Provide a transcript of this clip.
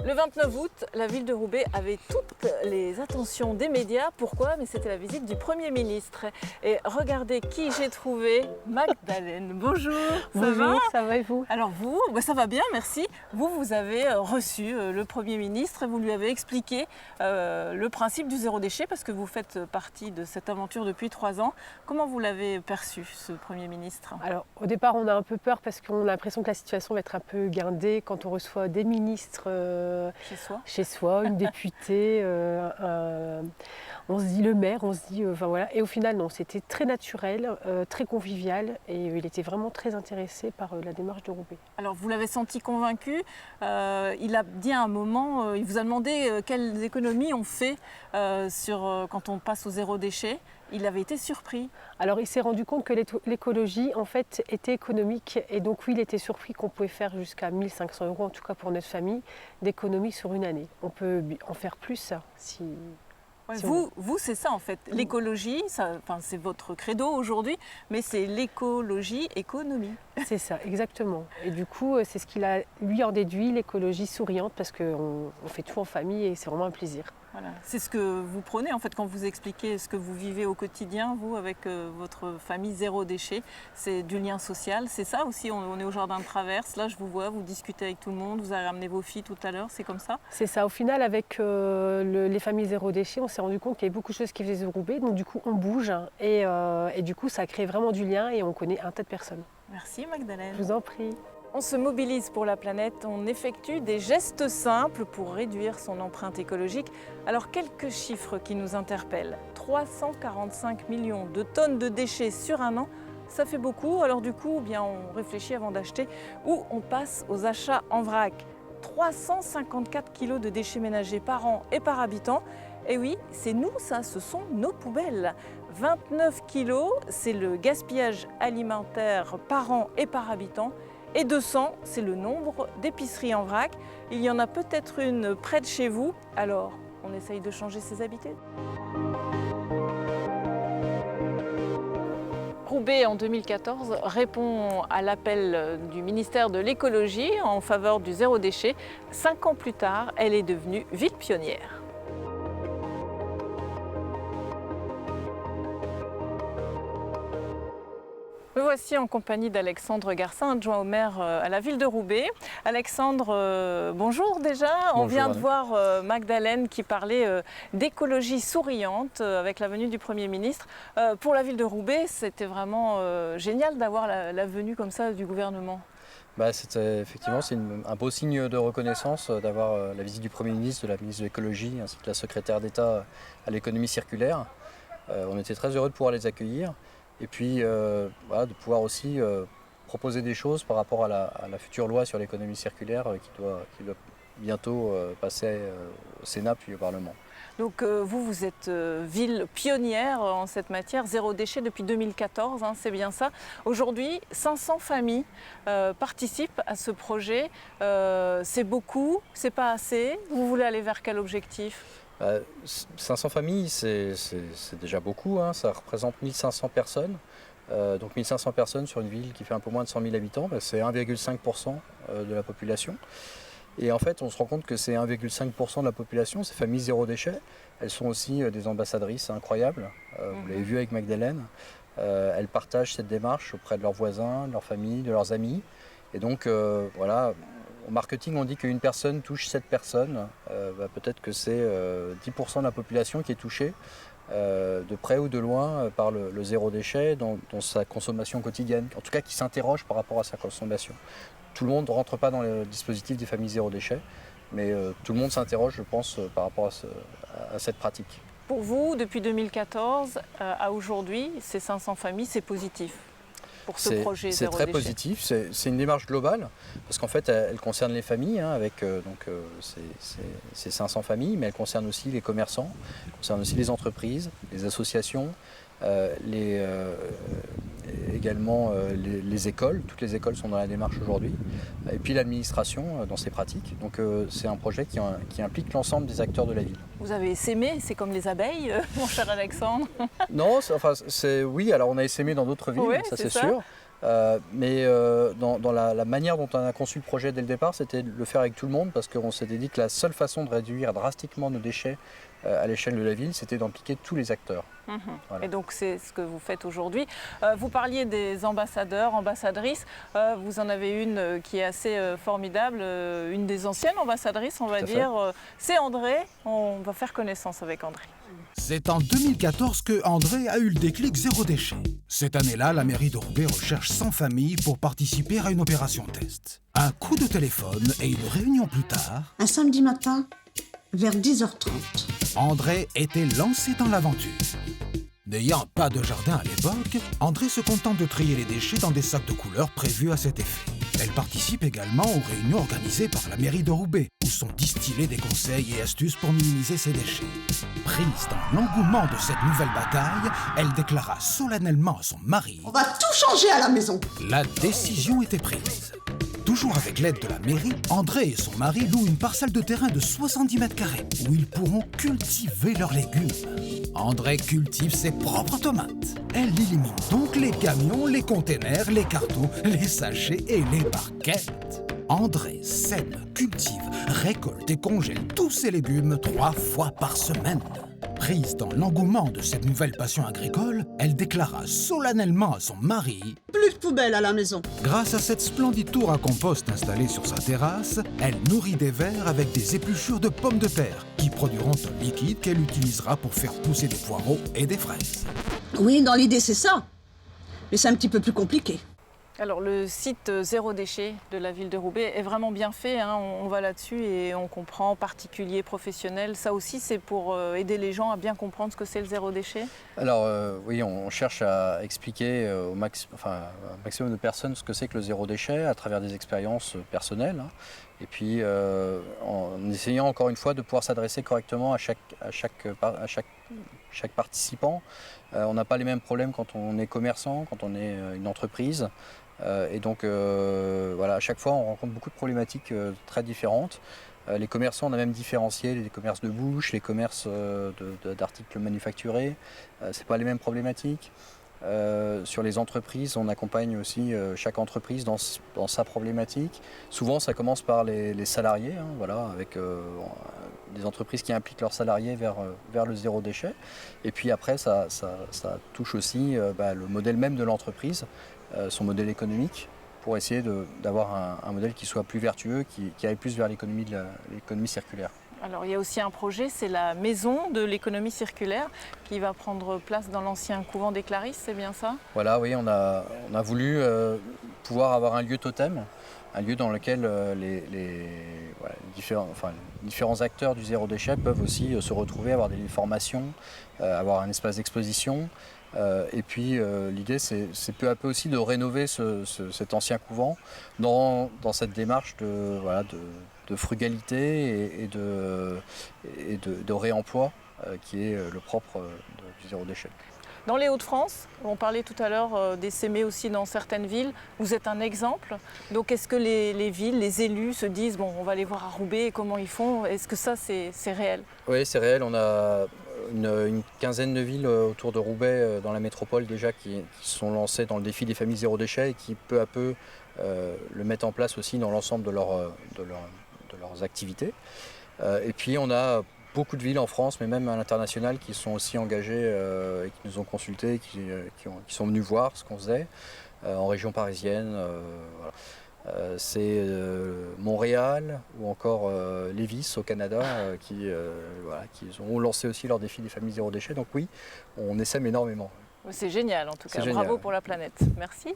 Le 29 août, la ville de Roubaix avait toutes les attentions des médias. Pourquoi? Mais c'était la visite du Premier ministre. Et regardez qui j'ai trouvé, Magdalène. Bonjour, Bonjour, ça va et vous? Alors vous, ça va bien, merci. Vous avez reçu le Premier ministre et vous lui avez expliqué le principe du zéro déchet parce que vous faites partie de cette aventure depuis 3 ans. Comment vous l'avez perçu, ce Premier ministre? Alors au départ on a un peu peur parce qu'on a l'impression que la situation va être un peu guindée quand on reçoit des ministres chez soi, une députée, on se dit le maire, on se dit, enfin voilà. Et au final non, c'était très naturel, très convivial et il était vraiment très intéressé par la démarche de Roubaix. Alors vous l'avez senti convaincu, il a dit à un moment, il vous a demandé quelles économies on fait quand on passe au zéro déchet. Il avait été surpris. Alors il s'est rendu compte que l'écologie en fait était économique et donc oui il était surpris qu'on pouvait faire jusqu'à 1 500 €, en tout cas pour notre famille, d'économie sur une année. On peut en faire plus si... Ouais, vous c'est ça en fait, l'écologie, c'est votre credo aujourd'hui, mais c'est l'écologie économie. C'est ça, exactement. Et du coup, c'est ce qu'il a lui en déduit, l'écologie souriante, parce qu'on fait tout en famille et c'est vraiment un plaisir. Voilà. C'est ce que vous prenez en fait quand vous expliquez ce que vous vivez au quotidien, vous avec votre famille zéro déchet, c'est du lien social, c'est ça aussi, on est au jardin de traverse, là je vous vois, vous discutez avec tout le monde, vous avez ramené vos filles tout à l'heure, c'est comme ça? C'est ça, au final avec les familles zéro déchet, on s'est rendu compte qu'il y avait beaucoup de choses qui faisaient Roubaix, donc du coup on bouge et du coup ça crée vraiment du lien et on connaît un tas de personnes. Merci Magdalène. Je vous en prie. On se mobilise pour la planète, on effectue des gestes simples pour réduire son empreinte écologique. Alors quelques chiffres qui nous interpellent. 345 millions de tonnes de déchets sur un an, ça fait beaucoup. Alors du coup, on réfléchit avant d'acheter ou on passe aux achats en vrac. 354 kilos de déchets ménagers par an et par habitant. Et oui, c'est nous ça, ce sont nos poubelles. 29 kilos, c'est le gaspillage alimentaire par an et par habitant. Et 200, c'est le nombre d'épiceries en vrac. Il y en a peut-être une près de chez vous, alors on essaye de changer ses habitudes. Roubaix en 2014 répond à l'appel du ministère de l'écologie en faveur du zéro déchet. 5 ans plus tard, elle est devenue ville pionnière. Me voici en compagnie d'Alexandre Garcin, adjoint au maire à la ville de Roubaix. Alexandre, bonjour déjà. Bonjour, on vient de voir Magdalène qui parlait d'écologie souriante avec la venue du Premier ministre. Pour la ville de Roubaix, c'était vraiment génial d'avoir la venue comme ça du gouvernement. Effectivement, c'est un beau signe de reconnaissance d'avoir la visite du Premier ministre, de la ministre de l'écologie ainsi que la secrétaire d'État à l'économie circulaire. On était très heureux de pouvoir les accueillir. Et puis de pouvoir aussi proposer des choses par rapport à la future loi sur l'économie circulaire qui doit bientôt passer au Sénat puis au Parlement. Donc vous êtes ville pionnière en cette matière, zéro déchet depuis 2014, c'est bien ça. Aujourd'hui, 500 familles participent à ce projet. C'est beaucoup, c'est pas assez. Vous voulez aller vers quel objectif ? 500 familles, c'est déjà beaucoup, ça représente 1500 personnes. Donc 1500 personnes sur une ville qui fait un peu moins de 100 000 habitants, c'est 1,5% de la population. Et en fait, on se rend compte que c'est 1,5% de la population, ces familles zéro déchet. Elles sont aussi des ambassadrices incroyables. Vous l'avez vu avec Magdalène. Elles partagent cette démarche auprès de leurs voisins, de leurs familles, de leurs amis. Et donc voilà. Au marketing, on dit qu'une personne touche 7 personnes. Peut-être que c'est 10% de la population qui est touchée de près ou de loin par le zéro déchet dans sa consommation quotidienne. En tout cas, qui s'interroge par rapport à sa consommation. Tout le monde ne rentre pas dans le dispositif des familles zéro déchet, mais tout le monde s'interroge, je pense, par rapport à cette pratique. Pour vous, depuis 2014 à aujourd'hui, ces 500 familles, c'est positif? Pour ce projet c'est zéro très déchet. positif, c'est une démarche globale parce qu'en fait elle concerne les familles avec ces 500 familles, mais elle concerne aussi les commerçants, elle concerne aussi les entreprises, les associations, également les écoles. Toutes les écoles sont dans la démarche aujourd'hui, et puis l'administration dans ses pratiques. Donc c'est un projet qui implique l'ensemble des acteurs de la ville. Vous avez essaimé, c'est comme les abeilles, mon cher Alexandre? Non, oui, alors on a essaimé dans d'autres villes, Oui, ça c'est ça. sûr. Mais dans la manière dont on a conçu le projet dès le départ, c'était de le faire avec tout le monde parce qu'on s'était dit que la seule façon de réduire drastiquement nos déchets à l'échelle de la ville, c'était d'impliquer tous les acteurs. Voilà. Et donc c'est ce que vous faites aujourd'hui. Vous parliez des ambassadeurs, ambassadrices. Vous en avez une qui est assez formidable, une des anciennes ambassadrices, on va dire. C'est André. On va faire connaissance avec André. C'est en 2014 que André a eu le déclic zéro déchet. Cette année-là, la mairie de Roubaix recherche 100 familles pour participer à une opération test. Un coup de téléphone et une réunion plus tard... Un samedi matin, vers 10h30. André était lancé dans l'aventure. N'ayant pas de jardin à l'époque, André se contente de trier les déchets dans des sacs de couleur prévus à cet effet. Elle participe également aux réunions organisées par la mairie de Roubaix, où sont distillés des conseils et astuces pour minimiser ces déchets. Prise dans l'engouement de cette nouvelle bataille, elle déclara solennellement à son mari... On va tout changer à la maison. La décision était prise. Toujours avec l'aide de la mairie, André et son mari louent une parcelle de terrain de 70 mètres carrés où ils pourront cultiver leurs légumes. André cultive ses propres tomates. Elle élimine donc les camions, les containers, les cartons, les sachets et les barquettes. André sème, cultive, récolte et congèle tous ses légumes 3 fois par semaine. Prise dans l'engouement de cette nouvelle passion agricole, elle déclara solennellement à son mari... Plus de poubelle à la maison. Grâce à cette splendide tour à compost installée sur sa terrasse, elle nourrit des vers avec des épluchures de pommes de terre qui produiront un liquide qu'elle utilisera pour faire pousser des poireaux et des fraises. Oui, dans l'idée c'est ça. Mais c'est un petit peu plus compliqué. Alors le site zéro déchet de la ville de Roubaix est vraiment bien fait, hein. On va là-dessus et on comprend, particulier, professionnel. Ça aussi c'est pour aider les gens à bien comprendre ce que c'est le zéro déchet. Alors oui, on cherche à expliquer au maximum de personnes ce que c'est que le zéro déchet à travers des expériences personnelles. Hein. Et puis en essayant encore une fois de pouvoir s'adresser correctement à chaque participant. On n'a pas les mêmes problèmes quand on est commerçant, quand on est une entreprise. Et donc voilà, à chaque fois on rencontre beaucoup de problématiques très différentes. Les commerçants, on a même différencié les commerces de bouche, les commerces d'articles manufacturés. C'est pas les mêmes problématiques. Sur les entreprises, on accompagne aussi chaque entreprise dans sa problématique. Souvent, ça commence par les salariés, hein, voilà, avec des entreprises qui impliquent leurs salariés vers le zéro déchet. Et puis après, ça touche aussi le modèle même de l'entreprise, son modèle économique, pour essayer d'avoir un modèle qui soit plus vertueux, qui aille plus vers l'économie circulaire. Alors il y a aussi un projet, c'est la maison de l'économie circulaire qui va prendre place dans l'ancien couvent des Clarisses, c'est bien ça? Voilà, oui, on a voulu pouvoir avoir un lieu totem, un lieu dans lequel les différents acteurs du zéro déchet peuvent aussi se retrouver, avoir des formations, avoir un espace d'exposition. Et puis l'idée c'est peu à peu aussi de rénover cet ancien couvent dans cette démarche de frugalité et de réemploi qui est le propre du zéro déchet. Dans les Hauts-de-France, on parlait tout à l'heure d'essaimer aussi dans certaines villes. Vous êtes un exemple. Donc est-ce que les villes, les élus se disent bon, on va aller voir à Roubaix comment ils font? Est-ce que ça c'est réel? Oui, c'est réel. On a une quinzaine de villes autour de Roubaix dans la métropole déjà qui sont lancées dans le défi des familles zéro déchet et qui peu à peu le mettent en place aussi dans l'ensemble de leurs activités. Et puis on a beaucoup de villes en France, mais même à l'international, qui sont aussi engagées et qui nous ont consultés, qui sont venus voir ce qu'on faisait en région parisienne. Voilà. C'est Montréal ou encore Lévis au Canada qui ont lancé aussi leur défi des familles zéro déchet. Donc oui, on essaime énormément. C'est génial en tout cas. Génial. Bravo pour la planète. Merci.